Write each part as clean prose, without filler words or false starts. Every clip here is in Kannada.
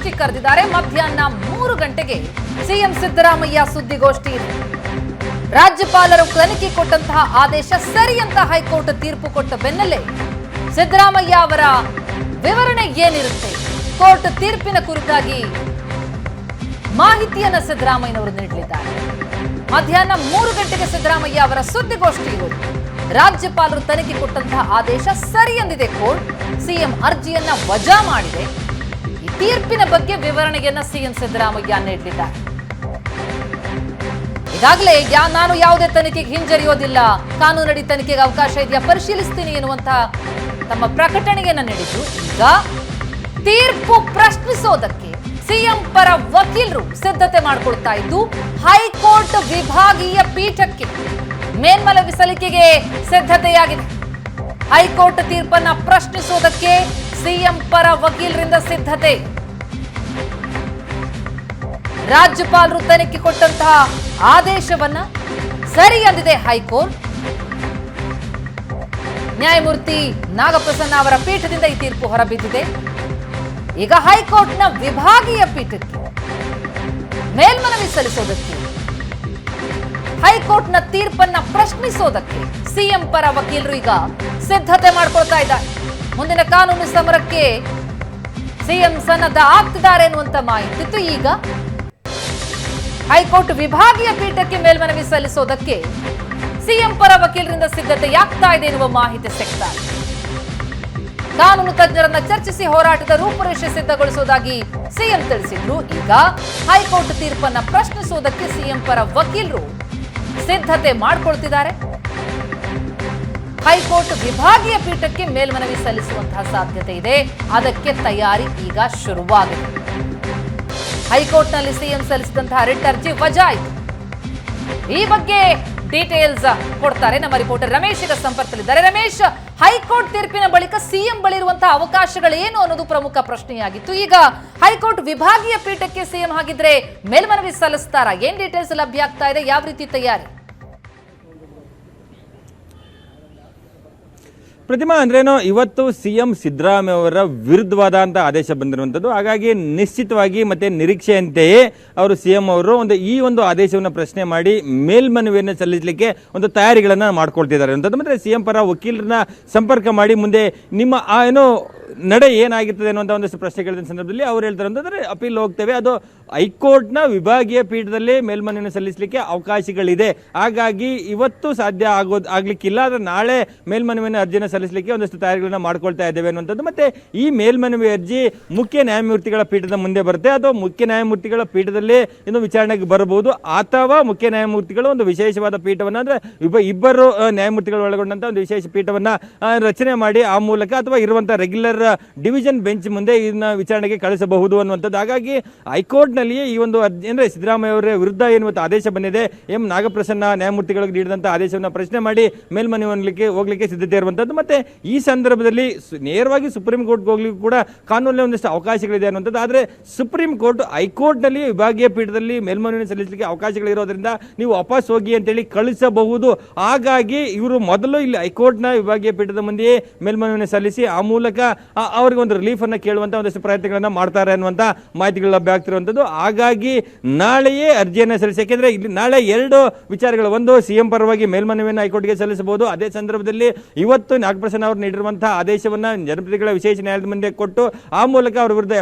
ಸುದ್ದಿಗೋಷ್ಠಿ ಕರೆದಿದ್ದಾರೆ. ಮಧ್ಯಾಹ್ನ 3 ಗಂಟೆಗೆ ಸಿಎಂ ಸಿದ್ದರಾಮಯ್ಯ ಸುದ್ದಿಗೋಷ್ಠಿ ಇದೆ. ರಾಜ್ಯಪಾಲರು ತನಿಖೆ ಕೊಟ್ಟಂತಹ ಆದೇಶ ಸರಿ ಅಂತ ಹೈಕೋರ್ಟ್ ತೀರ್ಪು ಕೊಟ್ಟ ಬೆನ್ನಲ್ಲೇ ಸಿದ್ದರಾಮಯ್ಯ ಅವರ ವಿವರಣೆ ಏನಿರುತ್ತೆ, ಕೋರ್ಟ್ ತೀರ್ಪಿನ ಕುರಿತಾಗಿ ಮಾಹಿತಿಯನ್ನ ಸಿದ್ದರಾಮಯ್ಯನವರು ನೀಡಲಿದ್ದಾರೆ. ಮಧ್ಯಾಹ್ನ 3 ಗಂಟೆಗೆ ಸಿದ್ದರಾಮಯ್ಯ ಅವರ ಸುದ್ದಿಗೋಷ್ಠಿ ಇರುವುದು. ರಾಜ್ಯಪಾಲರು ತನಿಖೆ ಕೊಟ್ಟಂತಹ ಆದೇಶ ಸರಿ ಎಂದಿದೆ ಕೋರ್ಟ್. ಸಿಎಂ ಅರ್ಜಿಯನ್ನ ವಜಾ ಮಾಡಿದೆ. ಈ ತೀರ್ಪಿನ ಬಗ್ಗೆ ವಿವರಣೆಯನ್ನ ಸಿಎಂ ಸಿದ್ದರಾಮಯ್ಯ ನೀಡಲಿದ್ದಾರೆ. ಈಗಾಗಲೇ ನಾನು ಯಾವುದೇ ತನಿಖೆಗೆ ಹಿಂಜರಿಯೋದಿಲ್ಲ, ಕಾನೂನಡಿ ತನಿಖೆಗೆ ಅವಕಾಶ ಇದೆಯಾ ಪರಿಶೀಲಿಸ್ತೀನಿ ಎನ್ನುವಂತಹ ತಮ್ಮ ಪ್ರಕಟಣೆಯನ್ನ ನೀಡಿದ್ರು. ಈಗ ತೀರ್ಪು ಪ್ರಶ್ನಿಸೋದಕ್ಕೆ ಸಿಎಂ ಪರ ವಕೀಲರು ಸಿದ್ಧತೆ ಮಾಡಿಕೊಳ್ತಾ ಇದ್ದು ಹೈಕೋರ್ಟ್ ವಿಭಾಗೀಯ ಪೀಠಕ್ಕೆ ಮೇಲ್ಮನವಿ ಸಲ್ಲಿಕೆಗೆ ಸಿದ್ಧತೆಯಾಗಿದೆ. ಹೈಕೋರ್ಟ್ ತೀರ್ಪನ್ನ ಪ್ರಶ್ನಿಸೋದಕ್ಕೆ ಸಿಎಂ ಪರ ವಕೀಲರಿಂದ ಸಿದ್ಧತೆ. ರಾಜ್ಯಪಾಲರು ತನಿಖೆ ಕೊಟ್ಟಂತಹ ಆದೇಶವನ್ನ ಸರಿ ಎಂದಿದೆ ಹೈಕೋರ್ಟ್. ನ್ಯಾಯಮೂರ್ತಿ ನಾಗಪ್ರಸನ್ನ ಅವರ ಪೀಠದಿಂದ ಈ ತೀರ್ಪು ಹೊರಬಿದ್ದಿದೆ. ಈಗ ಹೈಕೋರ್ಟ್ನ ವಿಭಾಗೀಯ ಪೀಠಕ್ಕೆ ಮೇಲ್ಮನವಿ ಸಲ್ಲಿಸೋದಕ್ಕೆ, ಹೈಕೋರ್ಟ್ನ ತೀರ್ಪನ್ನ ಪ್ರಶ್ನಿಸೋದಕ್ಕೆ ಸಿಎಂ ಪರ ವಕೀಲರು ಈಗ ಸಿದ್ಧತೆ ಮಾಡ್ಕೊಳ್ತಾ ಇದ್ದಾರೆ. ಮುಂದಿನ ಕಾನೂನು ಸಮರಕ್ಕೆ ಸಿಎಂ ಸನ್ನದ್ಧ ಆಗ್ತಿದ್ದಾರೆ ಎನ್ನುವಂತ ಮಾಹಿತಿ ಇತ್ತು. ಈಗ ಹೈಕೋರ್ಟ್ ವಿಭಾಗೀಯ ಪೀಠಕ್ಕೆ ಮೇಲ್ಮನವಿ ಸಲ್ಲಿಸೋದಕ್ಕೆ ಸಿಎಂ ಪರ ವಕೀಲರಿಂದ ಸಿದ್ಧತೆಯಾಗ್ತಾ ಇದೆ ಎನ್ನುವ ಮಾಹಿತಿ ಸಿಗ್ತಾ ಇದೆ. ಕಾನೂನು ತಜ್ಞರನ್ನ ಚರ್ಚಿಸಿ ಹೋರಾಟದ ರೂಪುರೇಷೆ ಸಿದ್ಧಗೊಳಿಸುವುದಾಗಿ ಸಿಎಂ ತಿಳಿಸಿದ್ರು. ಈಗ ಹೈಕೋರ್ಟ್ ತೀರ್ಪನ್ನ ಪ್ರಶ್ನಿಸುವುದಕ್ಕೆ ಸಿಎಂ ಪರ ವಕೀಲರು ಸಿದ್ಧತೆ ಮಾಡಿಕೊಳ್ತಿದ್ದಾರೆ. ಹೈಕೋರ್ಟ್ ವಿಭಾಗೀಯ ಪೀಠಕ್ಕೆ ಮೇಲ್ಮನವಿ ಸಲ್ಲಿಸುವಂತಹ ಸಾಧ್ಯತೆ ಇದೆ. ಅದಕ್ಕೆ ತಯಾರಿ ಈಗ ಶುರುವಾಗಿದೆ. ಹೈಕೋರ್ಟ್ನಲ್ಲಿ ಸಿಎಂ ಸಲ್ಲಿಸಿದಂತಹ ರಿಟ್ ಅರ್ಜಿ ವಜಾ ಆಯಿತು. ಈ ಬಗ್ಗೆ ಡೀಟೇಲ್ಸ್ ಕೊಡ್ತಾರೆ ನಮ್ಮ ರಿಪೋರ್ಟರ್ ರಮೇಶ್ ಈಗ ಸಂಪರ್ಕದಲ್ಲಿದ್ದಾರೆ. ರಮೇಶ್, ಹೈಕೋರ್ಟ್ ತೀರ್ಪಿನ ಬಳಿಕ ಸಿಎಂ ಬಳಿ ಇರುವಂತಹ ಅವಕಾಶಗಳೇನು ಅನ್ನೋದು ಪ್ರಮುಖ ಪ್ರಶ್ನೆಯಾಗಿತ್ತು. ಈಗ ಹೈಕೋರ್ಟ್ ವಿಭಾಗೀಯ ಪೀಠಕ್ಕೆ ಸಿಎಂ ಹಾಗಿದ್ರೆ ಮೇಲ್ಮನವಿ ಸಲ್ಲಿಸ್ತಾರಾ? ಏನ್ ಡೀಟೇಲ್ಸ್ ಲಭ್ಯ ಆಗ್ತಾ ಇದೆ? ಯಾವ ರೀತಿ ತಯಾರಿ? ಪ್ರತಿಮಾ, ಅಂದ್ರೇನು ಇವತ್ತು ಸಿಎಂ ಸಿದ್ದರಾಮಯ್ಯ ಅವರ ವಿರುದ್ಧವಾದಂತಹ ಆದೇಶ ಬಂದಿರುವಂತದ್ದು. ಹಾಗಾಗಿ ನಿಶ್ಚಿತವಾಗಿ ಮತ್ತೆ ನಿರೀಕ್ಷೆಯಂತೆಯೇ ಅವರು ಸಿಎಂ ಅವರು ಈ ಒಂದು ಆದೇಶವನ್ನು ಪ್ರಶ್ನೆ ಮಾಡಿ ಮೇಲ್ಮನವಿಯನ್ನು ಸಲ್ಲಿಸಲಿಕ್ಕೆ ಒಂದು ತಯಾರಿಗಳನ್ನ ಮಾಡ್ಕೊಳ್ತಿದ್ದಾರೆ ಅಂತದ್ದು. ಮತ್ತೆ ಸಿಎಂ ಪರ ವಕೀಲರನ್ನ ಸಂಪರ್ಕ ಮಾಡಿ ಮುಂದೆ ನಿಮ್ಮ ನಡೆ ಏನಾಗಿರ್ತದೆ ಅನ್ನುವಂಥ ಒಂದಷ್ಟು ಪ್ರಶ್ನೆ ಕೇಳಿದ ಸಂದರ್ಭದಲ್ಲಿ ಅವ್ರು ಹೇಳ್ತಾರೆ ಅಂತಂದ್ರೆ ಅಪೀಲ್ ಹೋಗ್ತೇವೆ, ಅದು ಹೈಕೋರ್ಟ್ನ ವಿಭಾಗೀಯ ಪೀಠದಲ್ಲಿ ಮೇಲ್ಮನವಿಯನ್ನು ಸಲ್ಲಿಸಲಿಕ್ಕೆ ಅವಕಾಶಗಳಿದೆ. ಹಾಗಾಗಿ ಇವತ್ತು ಸಾಧ್ಯ ಆಗ್ಲಿಕ್ಕಿಲ್ಲ, ಆದರೆ ನಾಳೆ ಮೇಲ್ಮನವಿಯನ್ನು ಅರ್ಜಿಯನ್ನು ಸಲ್ಲಿಸಲಿಕ್ಕೆ ಒಂದಷ್ಟು ತಯಾರಿಗಳನ್ನ ಮಾಡ್ಕೊಳ್ತಾ ಇದ್ದೇವೆ ಅನ್ನುವಂಥದ್ದು. ಮತ್ತೆ ಈ ಮೇಲ್ಮನವಿ ಅರ್ಜಿ ಮುಖ್ಯ ನ್ಯಾಯಮೂರ್ತಿಗಳ ಪೀಠದ ಮುಂದೆ ಬರುತ್ತೆ. ಅದು ಮುಖ್ಯ ನ್ಯಾಯಮೂರ್ತಿಗಳ ಪೀಠದಲ್ಲಿ ಇನ್ನು ವಿಚಾರಣೆಗೆ ಬರಬಹುದು, ಅಥವಾ ಮುಖ್ಯ ನ್ಯಾಯಮೂರ್ತಿಗಳು ಒಂದು ವಿಶೇಷವಾದ ಪೀಠವನ್ನ ಅಂದ್ರೆ ಇಬ್ಬರು ನ್ಯಾಯಮೂರ್ತಿಗಳು ಒಳಗೊಂಡಂತ ಒಂದು ವಿಶೇಷ ಪೀಠವನ್ನ ರಚನೆ ಮಾಡಿ ಆ ಮೂಲಕ ಅಥವಾ ಇರುವಂತಹ ರೆಗ್ಯುಲರ್ ಡಿವಿಷನ್ ಬೆಂಚ್ ಮುಂದೆ ಇದನ್ನ ವಿಚಾರಣೆಗೆ ಕಳಿಸಬಹುದು ಅನ್ನುವಂಥದ್ದು. ಹಾಗಾಗಿ ಹೈಕೋರ್ಟ್ ನಲ್ಲಿಯೇ ಈ ಒಂದು ಅರ್ಜಿ ಅಂದ್ರೆ ಸಿದ್ದರಾಮಯ್ಯ ಅವರ ವಿರುದ್ಧ ಏನುವಂತ ಆದೇಶ ಬಂದಿದೆ, ಎಂ ನಾಗಪ್ರಸನ್ನ ನ್ಯಾಯಮೂರ್ತಿಗಳಿಗೆ ನೀಡಿದಂತಹ ಆದೇಶವನ್ನು ಪ್ರಶ್ನೆ ಮಾಡಿ ಮೇಲ್ಮನವಿ ಹೋಗ್ಲಿಕ್ಕೆ ಸಿದ್ಧತೆ ಇರುವಂತದ್ದು. ಮತ್ತೆ ಈ ಸಂದರ್ಭದಲ್ಲಿ ನೇರವಾಗಿ ಸುಪ್ರೀಂ ಕೋರ್ಟ್ಗೆ ಹೋಗ್ಲಿಕ್ಕೆ ಕೂಡ ಕಾನೂನಲ್ಲಿ ಒಂದಷ್ಟು ಅವಕಾಶಗಳಿದೆ ಅನ್ನುವಂಥದ್ದು. ಆದ್ರೆ ಸುಪ್ರೀಂ ಕೋರ್ಟ್ ಹೈಕೋರ್ಟ್ ನಲ್ಲಿ ವಿಭಾಗೀಯ ಪೀಠದಲ್ಲಿ ಮೇಲ್ಮನವಿ ಸಲ್ಲಿಸಲಿಕ್ಕೆ ಅವಕಾಶಗಳಿರೋದ್ರಿಂದ ನೀವು ವಾಪಸ್ ಹೋಗಿ ಅಂತೇಳಿ ಕಳಿಸಬಹುದು. ಹಾಗಾಗಿ ಇವರು ಮೊದಲು ಇಲ್ಲಿ ಹೈಕೋರ್ಟ್ ನ ವಿಭಾಗೀಯ ಪೀಠದ ಮುಂದೆಯೇ ಮೇಲ್ಮನವಿಯನ್ನು ಸಲ್ಲಿಸಿ ಆ ಮೂಲಕ ಅವರಿಗೆ ಒಂದು ರಿಲೀಫ್ ಅನ್ನ ಕೇಳುವಂತ ಒಂದಷ್ಟು ಪ್ರಯತ್ನಗಳನ್ನ ಮಾಡ್ತಾರೆ ಅನ್ನುವಂತ ಮಾಹಿತಿಗಳು ಲಭ್ಯ ಆಗ್ತಿರುವಂತದ್ದು. ಹಾಗಾಗಿ ನಾಳೆಯೇ ಅರ್ಜಿಯನ್ನು ಸಲ್ಲಿಸಿ, ಯಾಕೆಂದ್ರೆ ಇಲ್ಲಿ ನಾಳೆ ಎರಡು ವಿಚಾರಗಳು, ಒಂದು ಸಿಎಂ ಪರವಾಗಿ ಮೇಲ್ಮನವಿಯನ್ನು ಹೈಕೋರ್ಟ್ಗೆ ಸಲ್ಲಿಸಬಹುದು, ಅದೇ ಸಂದರ್ಭದಲ್ಲಿ ಇವತ್ತು ನಾಗಪ್ರಸನ್ನ ಅವರು ನೀಡಿರುವಂತಹ ಆದೇಶವನ್ನ ಜನಪ್ರತಿನಿಧಿಗಳ ವಿಶೇಷ ನ್ಯಾಯಾಲಯದ ಮುಂದೆ ಕೊಟ್ಟು ಆ ಮೂಲಕ ಅವರ ವಿರುದ್ಧ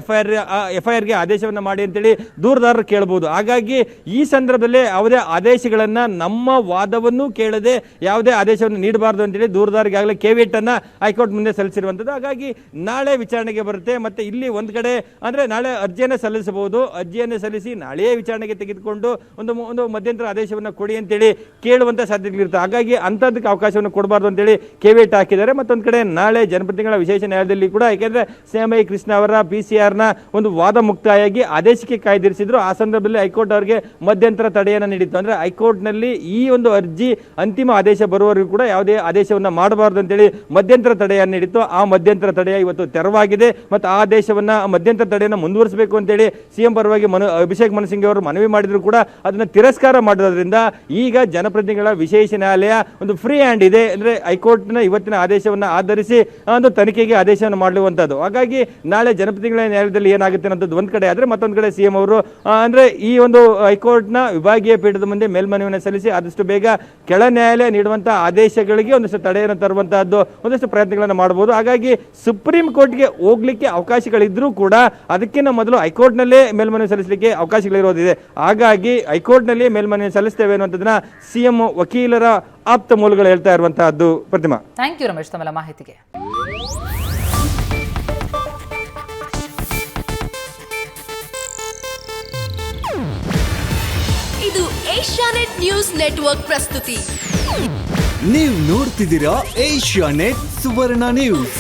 ಎಫ್ಐಆರ್ಗೆ ಆದೇಶವನ್ನ ಮಾಡಿ ಅಂತೇಳಿ ದೂರದಾರರು ಕೇಳಬಹುದು. ಹಾಗಾಗಿ ಈ ಸಂದರ್ಭದಲ್ಲಿ ಯಾವುದೇ ಆದೇಶಗಳನ್ನ ನಮ್ಮ ವಾದವನ್ನು ಕೇಳದೆ ಯಾವುದೇ ಆದೇಶವನ್ನು ನೀಡಬಾರದು ಅಂತೇಳಿ ದೂರದಾರರಿಗಾಗಲೇ ಕೇವಿಯಟ್ ಅನ್ನ ಹೈಕೋರ್ಟ್ ಮುಂದೆ ಸಲ್ಲಿಸಿರುವಂತದ್ದು. ಹಾಗಾಗಿ ನಾಳೆ ವಿಚಾರಣೆಗೆ ಬರುತ್ತೆ. ಮತ್ತೆ ಇಲ್ಲಿ ಒಂದ್ ಕಡೆ ಅಂದ್ರೆ ನಾಳೆ ಅರ್ಜಿಯನ್ನು ಸಲ್ಲಿಸಬಹುದು, ಅರ್ಜಿಯನ್ನು ಸಲ್ಲಿಸಿ ನಾಳೆಯೇ ವಿಚಾರಣೆಗೆ ತೆಗೆದುಕೊಂಡು ಒಂದು ಮಧ್ಯಂತರ ಆದೇಶವನ್ನು ಕೊಡಿ ಅಂತೇಳಿ ಕೇಳುವಂತ ಸಾಧ್ಯತೆಗಳಿರುತ್ತೆ. ಹಾಗಾಗಿ ಅಂತದಕ್ಕೆ ಅವಕಾಶವನ್ನು ಕೊಡಬಾರ್ದು ಅಂತೇಳಿ ಕೇವಿಯಟ್ ಹಾಕಿದ್ದಾರೆ. ಮತ್ತೊಂದು ಕಡೆ ನಾಳೆ ಜನಪ್ರತಿನಿಧಿಗಳ ವಿಶೇಷ ನ್ಯಾಯಾಲಯದಲ್ಲಿ ಕೂಡ, ಯಾಕೆಂದ್ರೆ ಸಿಎಂಐ ಕೃಷ್ಣ ಅವರ PCR ನ ಒಂದು ವಾದ ಮುಕ್ತಾಯಾಗಿ ಆದೇಶಕ್ಕೆ ಕಾಯ್ದಿರಿಸಿದ್ರು. ಆ ಸಂದರ್ಭದಲ್ಲಿ ಹೈಕೋರ್ಟ್ ಅವರಿಗೆ ಮಧ್ಯಂತರ ತಡೆಯನ್ನು ನೀಡಿತ್ತು. ಅಂದ್ರೆ ಹೈಕೋರ್ಟ್ ನಲ್ಲಿ ಈ ಒಂದು ಅರ್ಜಿ ಅಂತಿಮ ಆದೇಶ ಬರುವವರೆಗೂ ಕೂಡ ಯಾವುದೇ ಆದೇಶವನ್ನ ಮಾಡಬಾರದು ಅಂತೇಳಿ ಮಧ್ಯಂತರ ತಡೆಯನ್ನು ನೀಡಿತ್ತು. ಆ ಮಧ್ಯಂತರ ತಡೆಯ ಇವತ್ತು ತೆರವಾಗಿದೆ. ಮತ್ತು ಆ ಆದೇಶವನ್ನ ಮಧ್ಯಂತರ ತಡೆಯನ್ನು ಮುಂದುವರಿಸಬೇಕು ಅಂತೇಳಿ ಸಿಎಂ ಪರವಾಗಿ ಹಾಗೆ ಅಭಿಷೇಕ್ ಮನು ಸಿಂಗ್ ಅವರು ಮನವಿ ಮಾಡಿದ್ರು ಕೂಡ ಅದನ್ನ ತಿರಸ್ಕಾರ ಮಾಡೋದ್ರಿಂದ ಈಗ ಜನಪ್ರತಿನಿಧಿಗಳ ವಿಶೇಷ ನ್ಯಾಯಾಲಯ ಒಂದು ಫ್ರೀ ಹ್ಯಾಂಡ್ ಇದೆ, ಅಂದ್ರೆ ಹೈಕೋರ್ಟ್ನ ಇವತ್ತಿನ ಆದೇಶವನ್ನು ಆಧರಿಸಿ ಒಂದು ತನಿಖೆಗೆ ಆದೇಶವನ್ನು ಮಾಡುವಂತದ್ದು. ಹಾಗಾಗಿ ನಾಳೆ ಜನಪ್ರತಿನಿಧಿಗಳ ನ್ಯಾಯಾಲಯದಲ್ಲಿ ಏನಾಗುತ್ತೆ ಅನ್ನೋದು ಒಂದ್ ಕಡೆ ಆದ್ರೆ, ಮತ್ತೊಂದು ಕಡೆ ಸಿಎಂ ಅವರು ಅಂದ್ರೆ ಈ ಒಂದು ಹೈಕೋರ್ಟ್ನ ವಿಭಾಗೀಯ ಪೀಠದ ಮುಂದೆ ಮೇಲ್ಮನವಿಯನ್ನು ಸಲ್ಲಿಸಿ ಆದಷ್ಟು ಬೇಗ ಕೆಳ ನ್ಯಾಯಾಲಯ ನೀಡುವಂತಹ ಆದೇಶಗಳಿಗೆ ಒಂದಷ್ಟು ತಡೆಯನ್ನು ತರುವಂತಹದ್ದು ಒಂದಷ್ಟು ಪ್ರಯತ್ನಗಳನ್ನು ಮಾಡಬಹುದು. ಹಾಗಾಗಿ ಸುಪ್ರೀಂ ಕೋರ್ಟ್ಗೆ ಹೋಗ್ಲಿಕ್ಕೆ ಅವಕಾಶಗಳಿದ್ರೂ ಕೂಡ ಅದಕ್ಕಿಂತ ಮೊದಲು ಹೈಕೋರ್ಟ್ನಲ್ಲೇ ಮೇಲ್ಮನವಿ ಸಲ್ಲಿಸಲಿಕ್ಕೆ ಅವಕಾಶಗಳಿರೋದಿದೆ. ಹಾಗಾಗಿ ಹೈಕೋರ್ಟ್ನಲ್ಲಿ ಮೇಲ್ಮನವಿ ಸಲ್ಲಿಸ್ತೇವೆ ಅನ್ನುವಂಥದ್ದನ್ನ ಸಿಎಂ ವಕೀಲರ ಆಪ್ತ ಮೂಲಗಳು ಹೇಳ್ತಾ ಇರುವಂತಹದ್ದು. ಪ್ರತಿಮಾ, ಥ್ಯಾಂಕ್ ಯು ರಮೇಶ್ ತಮ್ಮೆಲ್ಲ ಮಾಹಿತಿಗೆ. ಇದು ಏಷ್ಯಾನೆಟ್ ನ್ಯೂಸ್ ನೆಟ್ವರ್ಕ್ ಪ್ರಸ್ತುತಿ. ನೀವು ನೋಡ್ತಿದ್ದೀರಾ ಏಷ್ಯಾನೆಟ್ ಸುವರ್ಣ ನ್ಯೂಸ್.